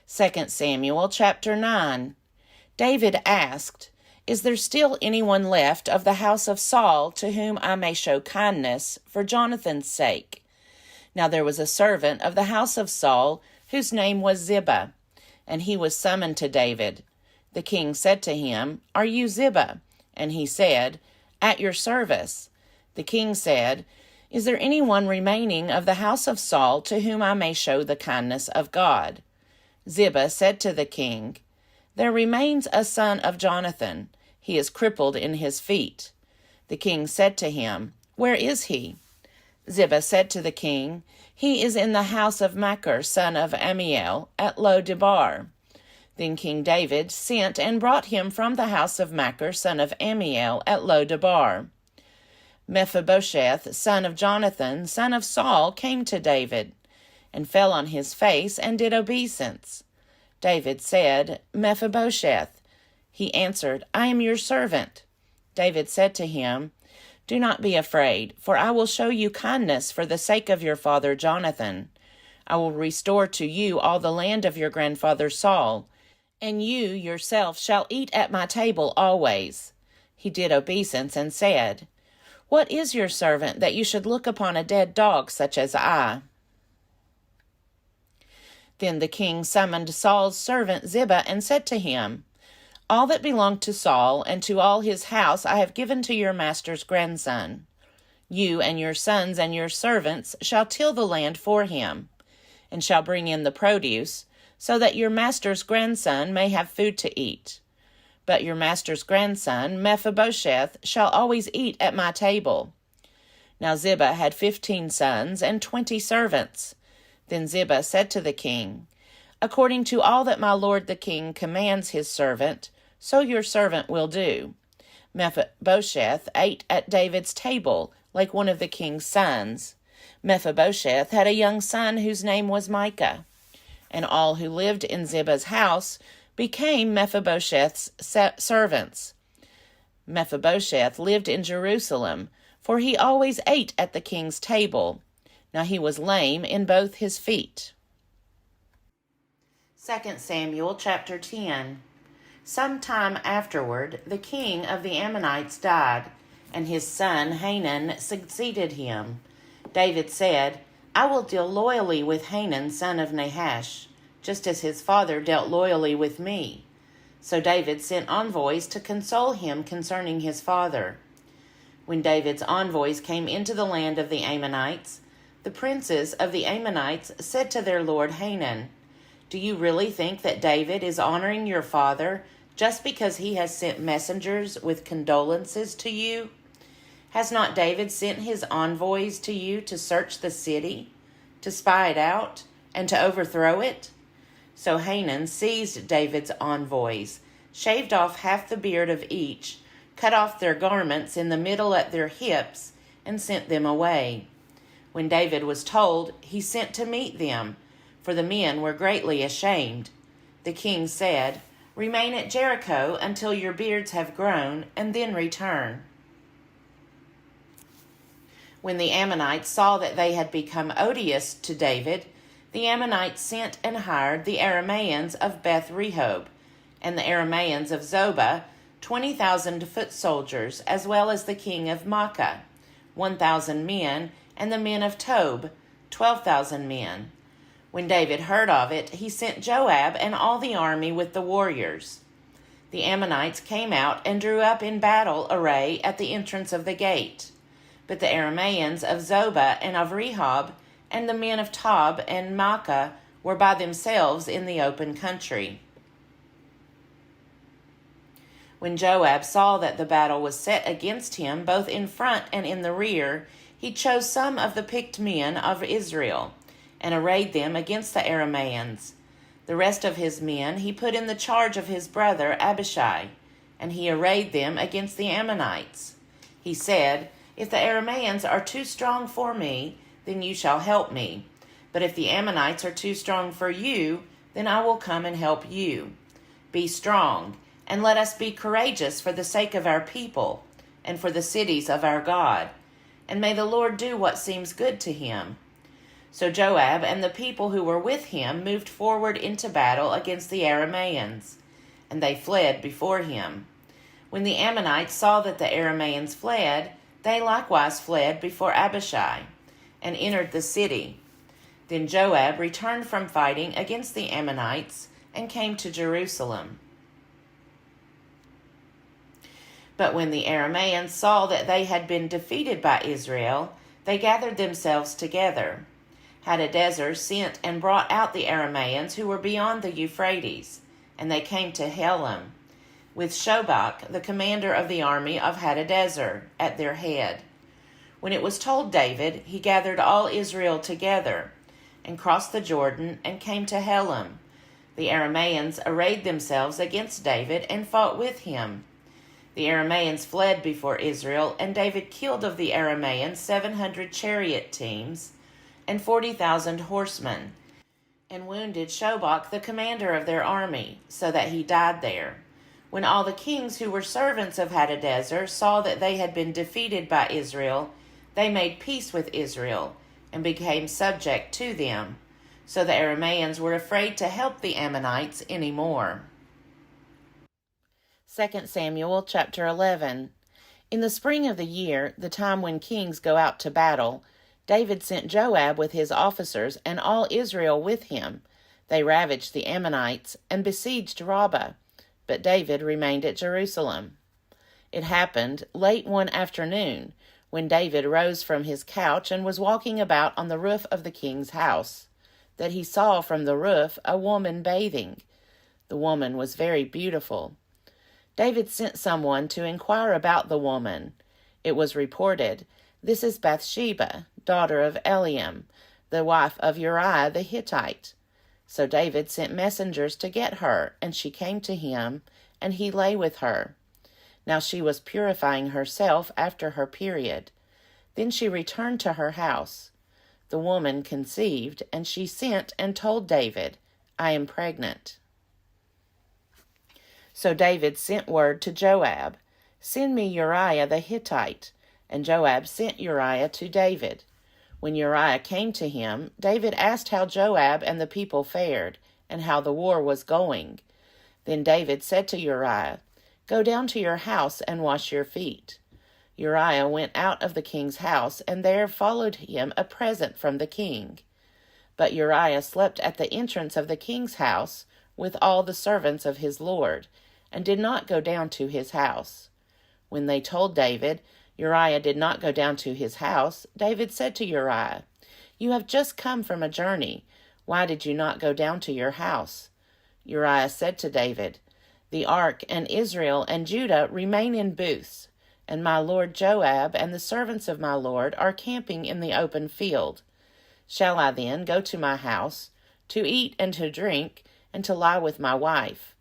2 Samuel chapter 9. David asked, "Is there still anyone left of the house of Saul to whom I may show kindness for Jonathan's sake?" Now there was a servant of the house of Saul whose name was Ziba, and he was summoned to David. The king said to him, "Are you Ziba?" And he said, "At your service." The king said, "Is there anyone remaining of the house of Saul to whom I may show the kindness of God?" Ziba said to the king, "There remains a son of Jonathan. He is crippled in his feet." The king said to him, "Where is he?" Ziba said to the king, "He is in the house of Machir, son of Ammiel, at Lo-debar." Then King David sent and brought him from the house of Machir, son of Ammiel, at Lo-debar. Mephibosheth, son of Jonathan, son of Saul, came to David, and fell on his face and did obeisance. David said, "Mephibosheth." He answered, "I am your servant." David said to him, "Do not be afraid, for I will show you kindness for the sake of your father Jonathan. I will restore to you all the land of your grandfather Saul, and you yourself shall eat at my table always." He did obeisance and said, "What is your servant that you should look upon a dead dog such as I?" Then the king summoned Saul's servant Ziba and said to him, "All that belonged to Saul and to all his house I have given to your master's grandson. You and your sons and your servants shall till the land for him, and shall bring in the produce, so that your master's grandson may have food to eat. But your master's grandson, Mephibosheth, shall always eat at my table." Now Ziba had 15 sons and 20 servants. Then Ziba said to the king, "According to all that my lord the king commands his servant, so your servant will do." Mephibosheth ate at David's table like one of the king's sons. Mephibosheth had a young son whose name was Micah, and all who lived in Ziba's house became Mephibosheth's servants. Mephibosheth lived in Jerusalem, for he always ate at the king's table. Now he was lame in both his feet. 2 Samuel chapter 10. Some time afterward, the king of the Ammonites died, and his son Hanun succeeded him. David said, "I will deal loyally with Hanun, son of Nahash, just as his father dealt loyally with me." So David sent envoys to console him concerning his father. When David's envoys came into the land of the Ammonites, the princes of the Ammonites said to their lord Hanun, "Do you really think that David is honoring your father just because he has sent messengers with condolences to you? Has not David sent his envoys to you to search the city, to spy it out, and to overthrow it?" So Hanun seized David's envoys, shaved off half the beard of each, cut off their garments in the middle at their hips, and sent them away. When David was told, he sent to meet them, for the men were greatly ashamed. The king said, "Remain at Jericho until your beards have grown, and then return." When the Ammonites saw that they had become odious to David, the Ammonites sent and hired the Arameans of Beth-rehob and the Arameans of Zobah, 20,000 foot soldiers, as well as the king of Maacah, 1,000 men, and the men of Tob, 12,000 men. When David heard of it, he sent Joab and all the army with the warriors. The Ammonites came out and drew up in battle array at the entrance of the gate. But the Arameans of Zobah and of Rehob and the men of Tob and Maacah were by themselves in the open country. When Joab saw that the battle was set against him, both in front and in the rear, he chose some of the picked men of Israel, and arrayed them against the Arameans. The rest of his men he put in the charge of his brother Abishai, and he arrayed them against the Ammonites. He said, "If the Arameans are too strong for me, then you shall help me. But if the Ammonites are too strong for you, then I will come and help you. Be strong, and let us be courageous for the sake of our people, and for the cities of our God. And may the Lord do what seems good to him." So Joab and the people who were with him moved forward into battle against the Arameans, and they fled before him. When the Ammonites saw that the Arameans fled, they likewise fled before Abishai, and entered the city. Then Joab returned from fighting against the Ammonites, and came to Jerusalem. But when the Arameans saw that they had been defeated by Israel, they gathered themselves together. Hadadezer sent and brought out the Arameans who were beyond the Euphrates, and they came to Helam, with Shobach, the commander of the army of Hadadezer, at their head. When it was told David, he gathered all Israel together, and crossed the Jordan, and came to Helam. The Arameans arrayed themselves against David, and fought with him. The Arameans fled before Israel, and David killed of the Arameans 700 chariot teams, and 40,000 horsemen, and wounded Shobach, the commander of their army, so that he died there. When all the kings who were servants of Hadadezer saw that they had been defeated by Israel, they made peace with Israel, and became subject to them. So the Arameans were afraid to help the Ammonites any more. 2 Samuel chapter 11. In the spring of the year, the time when kings go out to battle, David sent Joab with his officers and all Israel with him. They ravaged the Ammonites and besieged Rabbah, but David remained at Jerusalem. It happened late one afternoon, when David rose from his couch and was walking about on the roof of the king's house, that he saw from the roof a woman bathing. The woman was very beautiful. David sent someone to inquire about the woman. It was reported, "This is Bathsheba, daughter of Eliam, the wife of Uriah the Hittite." So David sent messengers to get her, and she came to him, and he lay with her. Now she was purifying herself after her period. Then she returned to her house. The woman conceived, and she sent and told David, "I am pregnant." So David sent word to Joab, "Send me Uriah the Hittite." And Joab sent Uriah to David. When Uriah came to him, David asked how Joab and the people fared, and how the war was going. Then David said to Uriah, "Go down to your house and wash your feet." Uriah went out of the king's house, and there followed him a present from the king. But Uriah slept at the entrance of the king's house with all the servants of his lord, and did not go down to his house. When they told David, Uriah did not go down to his house, David said to Uriah, "You have just come from a journey. Why did you not go down to your house?" Uriah said to David, "The ark and Israel and Judah remain in booths, and my lord Joab and the servants of my lord are camping in the open field. Shall I then go to my house, to eat and to drink, and to lie with my wife?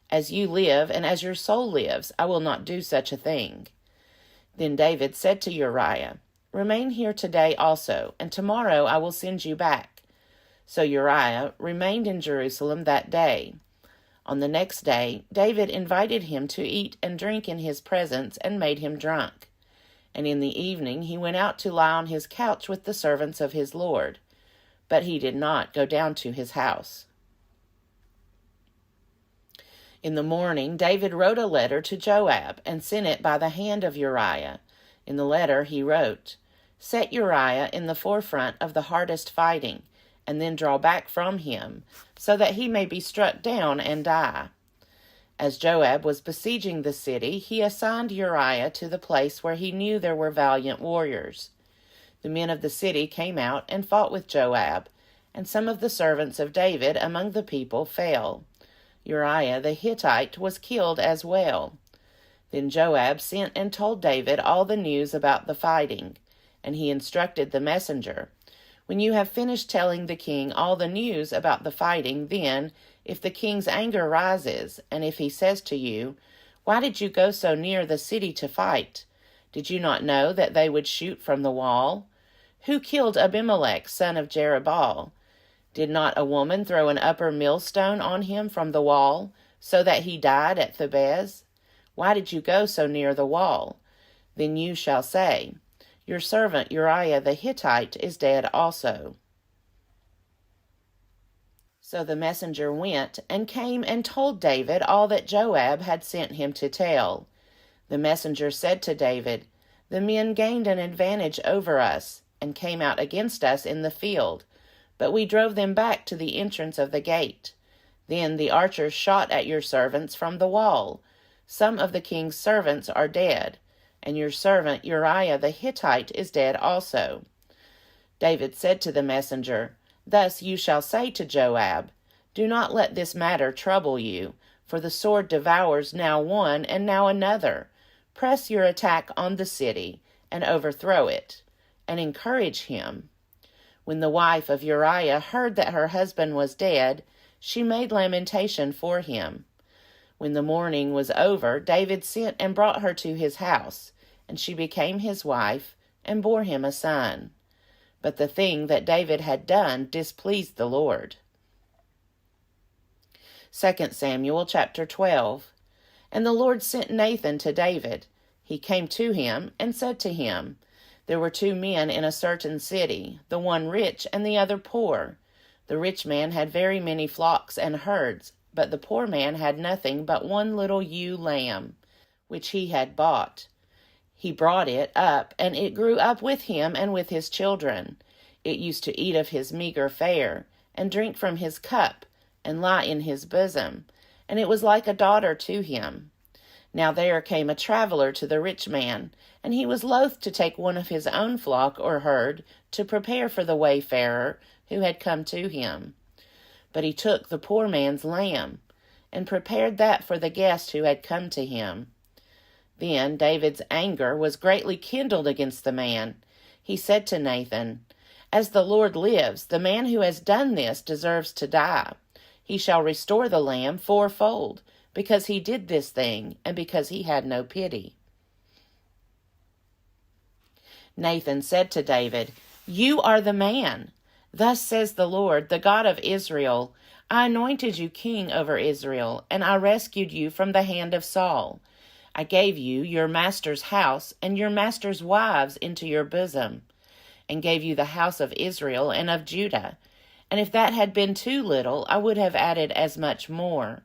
As you live, and as your soul lives, I will not do such a thing." Then David said to Uriah, "Remain here today also, and tomorrow I will send you back." So Uriah remained in Jerusalem that day. On the next day, David invited him to eat and drink in his presence, and made him drunk. And in the evening he went out to lie on his couch with the servants of his lord. But he did not go down to his house. In the morning David wrote a letter to Joab, and sent it by the hand of Uriah. In the letter he wrote, "Set Uriah in the forefront of the hardest fighting, and then draw back from him, so that he may be struck down and die." As Joab was besieging the city, he assigned Uriah to the place where he knew there were valiant warriors. The men of the city came out and fought with Joab, and some of the servants of David among the people fell. Uriah the Hittite was killed as well. Then Joab sent and told David all the news about the fighting, and he instructed the messenger, "When you have finished telling the king all the news about the fighting, then, if the king's anger rises, and if he says to you, 'Why did you go so near the city to fight? Did you not know that they would shoot from the wall? Who killed Abimelech, son of Jerubbaal? Did not a woman throw an upper millstone on him from the wall, so that he died at Thebez? Why did you go so near the wall?' Then you shall say, 'Your servant Uriah the Hittite is dead also.'" So the messenger went and came and told David all that Joab had sent him to tell. The messenger said to David, "The men gained an advantage over us and came out against us in the field, but we drove them back to the entrance of the gate. Then the archers shot at your servants from the wall. Some of the king's servants are dead, and your servant Uriah the Hittite is dead also." David said to the messenger, "Thus you shall say to Joab, 'Do not let this matter trouble you, for the sword devours now one and now another. Press your attack on the city and overthrow it, and encourage him.'" When the wife of Uriah heard that her husband was dead, she made lamentation for him. When the mourning was over, David sent and brought her to his house, and she became his wife and bore him a son. But the thing that David had done displeased the Lord. 2 Samuel chapter 12. And the Lord sent Nathan to David. He came to him and said to him, "There were 2 men in a certain city, the one rich and the other poor. The rich man had very many flocks and herds, but the poor man had nothing but one little ewe lamb, which he had bought. He brought it up, and it grew up with him and with his children. It used to eat of his meager fare, and drink from his cup, and lie in his bosom, and it was like a daughter to him. Now there came a traveler to the rich man, and he was loath to take one of his own flock or herd to prepare for the wayfarer who had come to him. But he took the poor man's lamb, and prepared that for the guest who had come to him. Then David's anger was greatly kindled against the man. He said to Nathan, "As the Lord lives, the man who has done this deserves to die. He shall restore the lamb 4-fold, because he did this thing, and because he had no pity." Nathan said to David, "You are the man. Thus says the Lord, the God of Israel, I anointed you king over Israel, and I rescued you from the hand of Saul. I gave you your master's house and your master's wives into your bosom, and gave you the house of Israel and of Judah. And if that had been too little, I would have added as much more.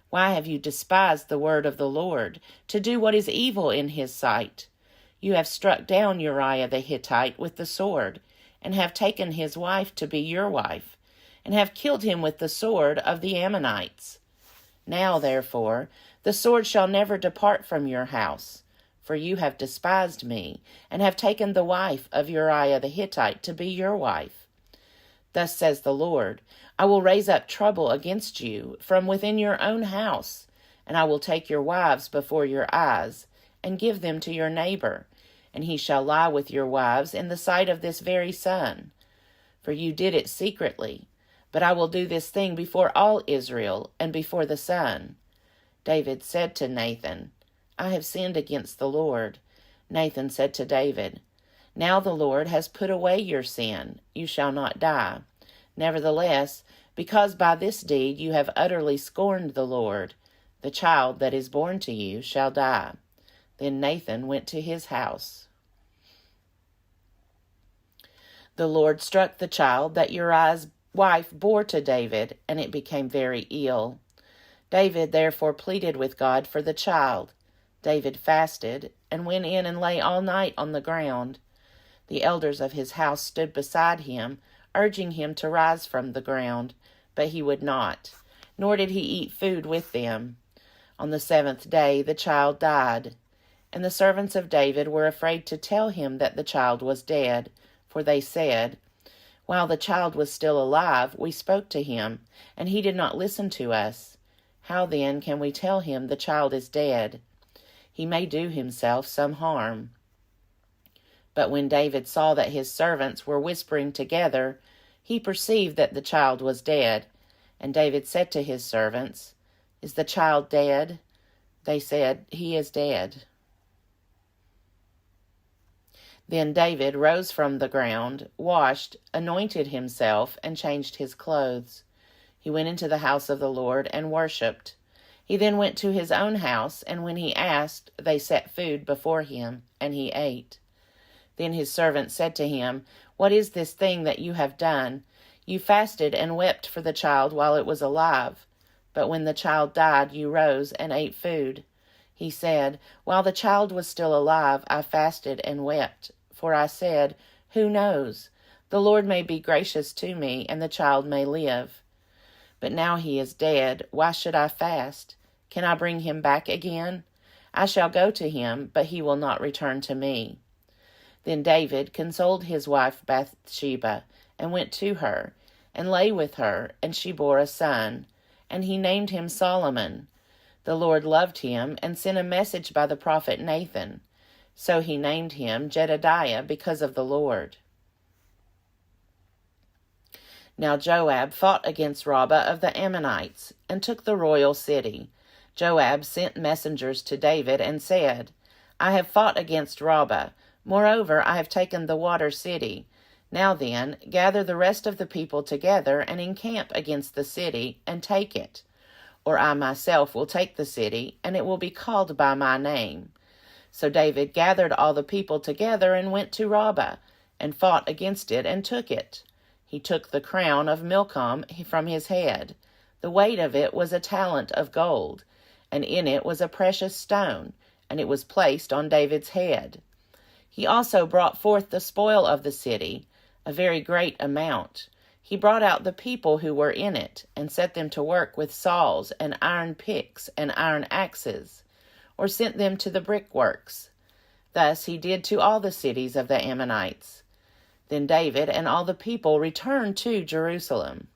Why have you despised the word of the Lord, to do what is evil in his sight? You have struck down Uriah the Hittite with the sword, and have taken his wife to be your wife, and have killed him with the sword of the Ammonites. Now, therefore, the sword shall never depart from your house, for you have despised me, and have taken the wife of Uriah the Hittite to be your wife. Thus says the Lord, I will raise up trouble against you from within your own house, and I will take your wives before your eyes, and give them to your neighbor, and he shall lie with your wives in the sight of this very sun. For you did it secretly, but I will do this thing before all Israel, and before the sun." David said to Nathan, "I have sinned against the Lord." Nathan said to David, "Now the Lord has put away your sin. You shall not die. Nevertheless, because by this deed you have utterly scorned the Lord, the child that is born to you shall die." Then Nathan went to his house. The Lord struck the child that Uriah's wife bore to David, and it became very ill. David therefore pleaded with God for the child. David fasted, and went in and lay all night on the ground. The elders of his house stood beside him, urging him to rise from the ground, but he would not, nor did he eat food with them. On the 7th day the child died, and the servants of David were afraid to tell him that the child was dead, for they said, "While the child was still alive, we spoke to him, and he did not listen to us. How then can we tell him the child is dead? He may do himself some harm." But when David saw that his servants were whispering together, he perceived that the child was dead. And David said to his servants, "Is the child dead?" They said, "He is dead." Then David rose from the ground, washed, anointed himself, and changed his clothes. He went into the house of the Lord and worshipped. He then went to his own house, and when he asked, they set food before him, and he ate. Then his servant said to him, "What is this thing that you have done? You fasted and wept for the child while it was alive. But when the child died, you rose and ate food. He said, While the child was still alive, I fasted and wept. For I said, Who knows? The Lord may be gracious to me, and the child may live. But now he is dead. Why should I fast? Can I bring him back again? I shall go to him, but he will not return to me. Then David consoled his wife Bathsheba, and went to her, and lay with her, and she bore a son, and he named him Solomon. The Lord loved him, and sent a message by the prophet Nathan. So he named him Jedediah because of the Lord. Now Joab fought against Rabbah of the Ammonites, and took the royal city. Joab sent messengers to David, and said, I have fought against Rabbah. Moreover, I have taken the water city. Now then, gather the rest of the people together, and encamp against the city, and take it. Or I myself will take the city, and it will be called by my name. So David gathered all the people together, and went to Rabbah, and fought against it, and took it. He took the crown of Milcom from his head. The weight of it was a talent of gold, and in it was a precious stone, and it was placed on David's head. He also brought forth the spoil of the city, a very great amount. He brought out the people who were in it, and set them to work with saws and iron picks and iron axes, or sent them to the brickworks. Thus he did to all the cities of the Ammonites. Then David and all the people returned to Jerusalem.